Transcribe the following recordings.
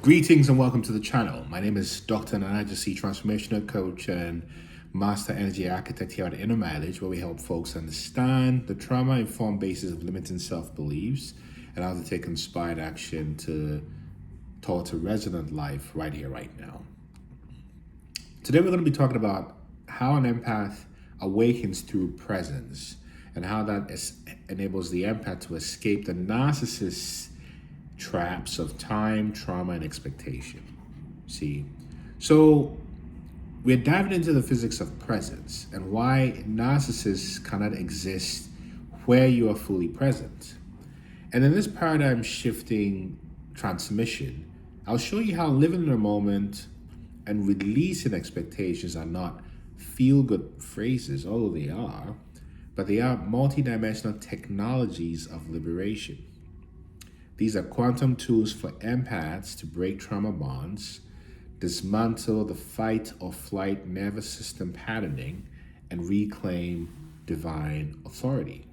Greetings and welcome to the channel. My name is Dr. Nana Gyesie, transformational coach and master energy architect here at Inner Mileage, where we help folks understand the trauma-informed basis of limiting self-beliefs and how to take inspired action towards a resonant life right here, right now. Today we're going to be talking about how an empath awakens through presence and how that enables the empath to escape the narcissist's traps of time, trauma, and expectation. See, so we're diving into the physics of presence and why narcissists cannot exist where you are fully present. And in this paradigm shifting transmission, I'll show you how living in the moment and releasing expectations are not feel good phrases, although they are, but they are multidimensional technologies of liberation. These are quantum tools for empaths to break trauma bonds, dismantle the fight or flight nervous system patterning, and reclaim divine authority.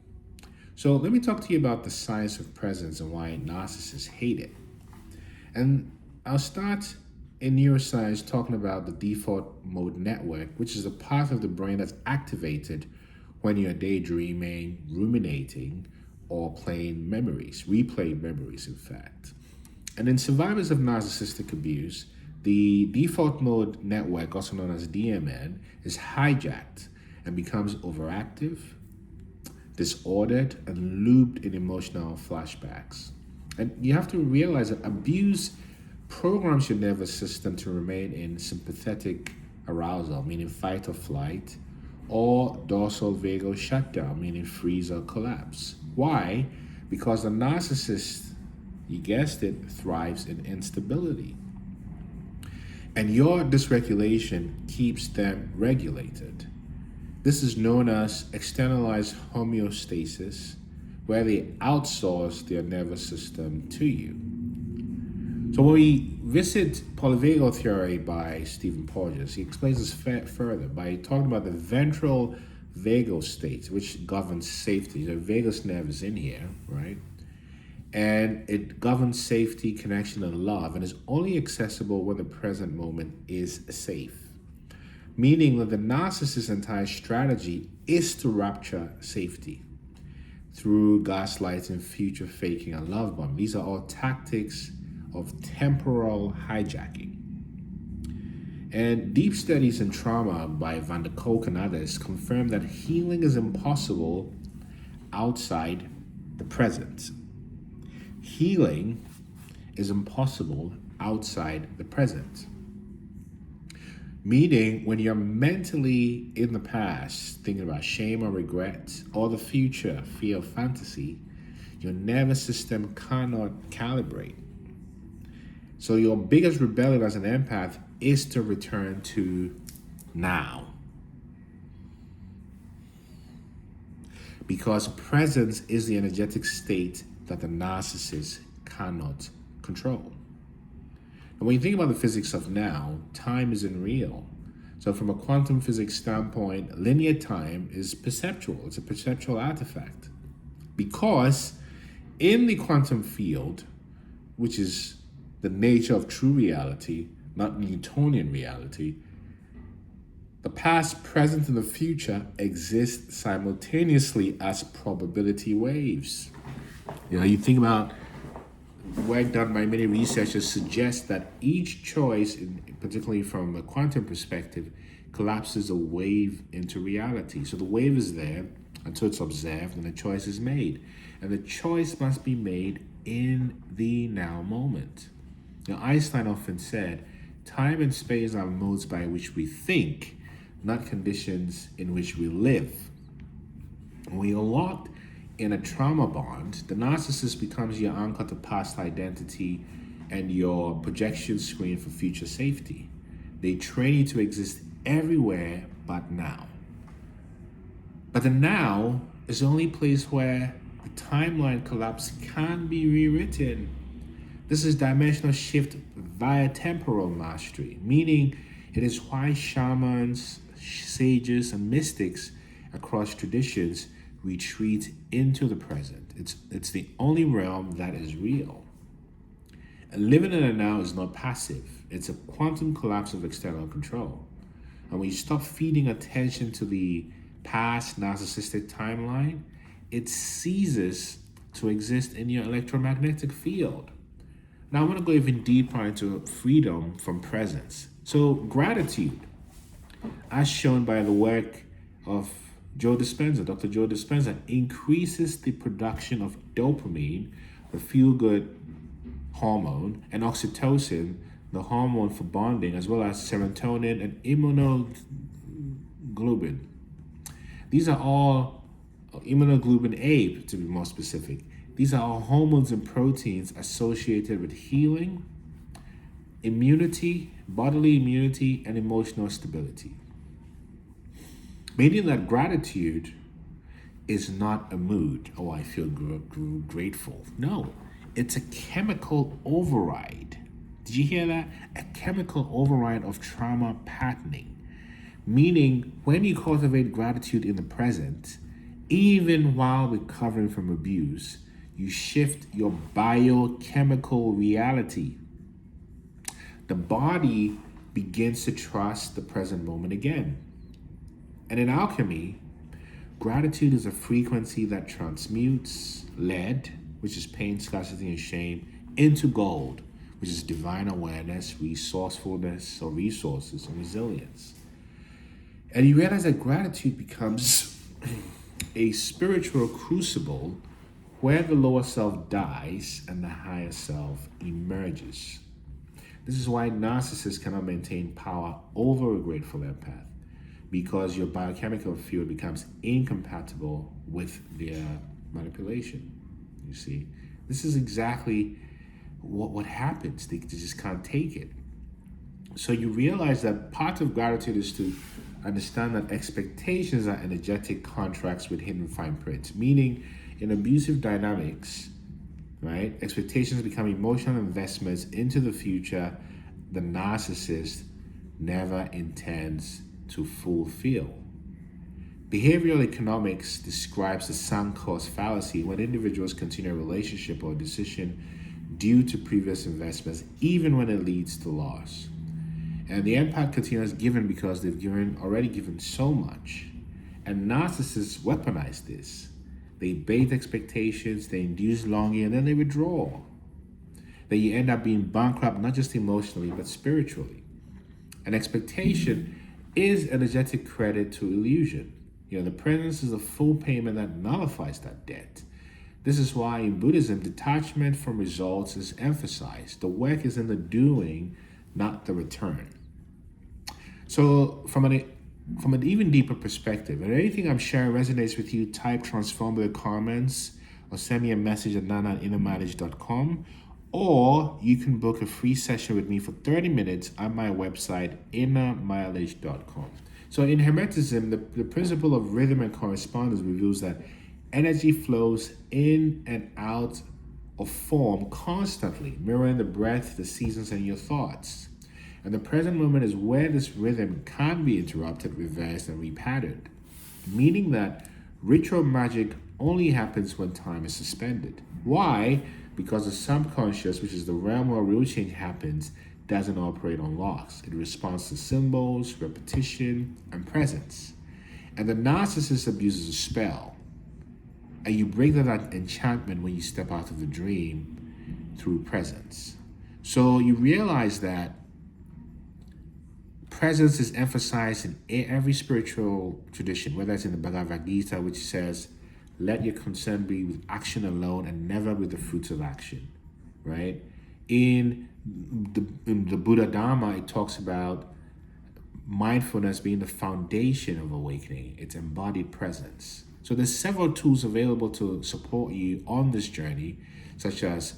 So let me talk to you about the science of presence and why narcissists hate it. And I'll start in neuroscience talking about the default mode network, which is a part of the brain that's activated when you're daydreaming, ruminating, or replaying memories, in fact. And in survivors of narcissistic abuse, the default mode network, also known as DMN, is hijacked and becomes overactive, disordered, and looped in emotional flashbacks. And you have to realize that abuse programs your nervous system to remain in sympathetic arousal, meaning fight or flight, or dorsal vagal shutdown, meaning freeze or collapse. Why? Because the narcissist, you guessed it, thrives in instability. And your dysregulation keeps them regulated. This is known as externalized homeostasis, where they outsource their nervous system to you. So when we visit polyvagal theory by Stephen Porges, he explains this further by talking about the ventral vagal state, which governs safety. The vagus nerve is in here, right? And it governs safety, connection, and love, and is only accessible when the present moment is safe. Meaning that the narcissist's entire strategy is to rapture safety through gaslighting, future faking, and love bombing. These are all tactics of temporal hijacking. And deep studies in trauma by Van der Kolk and others confirm that healing is impossible outside the present. Healing is impossible outside the present. Meaning, when you're mentally in the past, thinking about shame or regret, or the future, fear or fantasy, your nervous system cannot calibrate. So your biggest rebellion as an empath is to return to now. Because presence is the energetic state that the narcissist cannot control. And when you think about the physics of now, time isn't real. So from a quantum physics standpoint, linear time is perceptual. It's a perceptual artifact. Because in the quantum field, which is the nature of true reality, not Newtonian reality, the past, present, and the future exist simultaneously as probability waves. You think about work done by many researchers suggests that each choice, particularly from a quantum perspective, collapses a wave into reality. So the wave is there until it's observed and the choice is made. And the choice must be made in the now moment. Now, Einstein often said, time and space are modes by which we think, not conditions in which we live. When you're locked in a trauma bond, the narcissist becomes your anchor to past identity and your projection screen for future safety. They train you to exist everywhere but now. But the now is the only place where the timeline collapse can be rewritten. This is dimensional shift via temporal mastery, meaning it is why shamans, sages, and mystics across traditions retreat into the present. It's the only realm that is real. And living in the now is not passive. It's a quantum collapse of external control. And when you stop feeding attention to the past narcissistic timeline, it ceases to exist in your electromagnetic field. Now, I want to go even deeper into freedom from presence. So, gratitude, as shown by the work of Dr. Joe Dispenza, increases the production of dopamine, the feel good hormone, and oxytocin, the hormone for bonding, as well as serotonin and immunoglobulin. These are all immunoglobulin A, to be more specific. These are all hormones and proteins associated with healing, immunity, bodily immunity, and emotional stability. Meaning that gratitude is not a mood. Oh, I feel grateful. No, it's a chemical override. Did you hear that? A chemical override of trauma patterning. Meaning, when you cultivate gratitude in the present, even while recovering from abuse, you shift your biochemical reality. The body begins to trust the present moment again. And in alchemy, gratitude is a frequency that transmutes lead, which is pain, scarcity, and shame, into gold, which is divine awareness, resourcefulness, or resources, and resilience. And you realize that gratitude becomes a spiritual crucible where the lower self dies and the higher self emerges. This is why narcissists cannot maintain power over a grateful empath, because your biochemical field becomes incompatible with their manipulation. You see, this is exactly what happens. They just can't take it. So you realize that part of gratitude is to understand that expectations are energetic contracts with hidden fine print, meaning in abusive dynamics, right, expectations become emotional investments into the future the narcissist never intends to fulfill. Behavioral economics describes the sunk cost fallacy when individuals continue a relationship or decision due to previous investments, even when it leads to loss. And the empath continues giving because they've already given so much. And narcissists weaponize this. They bait expectations, they induce longing, and then they withdraw. Then you end up being bankrupt, not just emotionally, but spiritually. An expectation is energetic credit to illusion. The presence is a full payment that nullifies that debt. This is why in Buddhism, detachment from results is emphasized. The work is in the doing, not the return. So from an even deeper perspective, if anything I'm sharing resonates with you, type transformative comments or send me a message at nana@innermileage.com, or you can book a free session with me for 30 minutes on my website, innermileage.com. So in Hermeticism, the principle of rhythm and correspondence reveals that energy flows in and out of form constantly, mirroring the breath, the seasons, and your thoughts. And the present moment is where this rhythm can be interrupted, reversed, and repatterned, meaning that ritual magic only happens when time is suspended. Why? Because the subconscious, which is the realm where real change happens, doesn't operate on locks. It responds to symbols, repetition, and presence. And the narcissist abuses a spell. And you break that enchantment when you step out of the dream through presence. So you realize that presence is emphasized in every spiritual tradition, whether it's in the Bhagavad Gita, which says, let your concern be with action alone and never with the fruits of action, right? In the Buddha Dharma, it talks about mindfulness being the foundation of awakening. It's embodied presence. So there's several tools available to support you on this journey, such as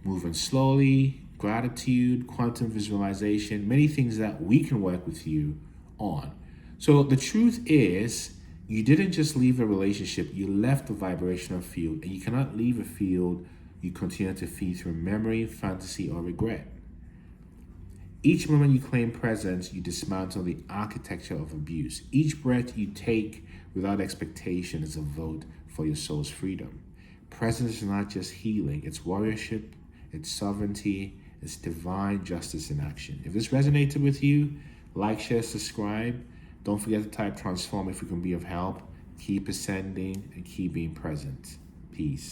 moving slowly, gratitude, quantum visualization, many things that we can work with you on. So the truth is, you didn't just leave a relationship, you left the vibrational field, and you cannot leave a field you continue to feed through memory, fantasy, or regret. Each moment you claim presence, you dismantle the architecture of abuse. Each breath you take without expectation is a vote for your soul's freedom. Presence is not just healing, it's warriorship, its sovereignty, its divine justice in action. If this resonated with you, like, share, subscribe. Don't forget to type transform if we can be of help. Keep ascending and keep being present. Peace.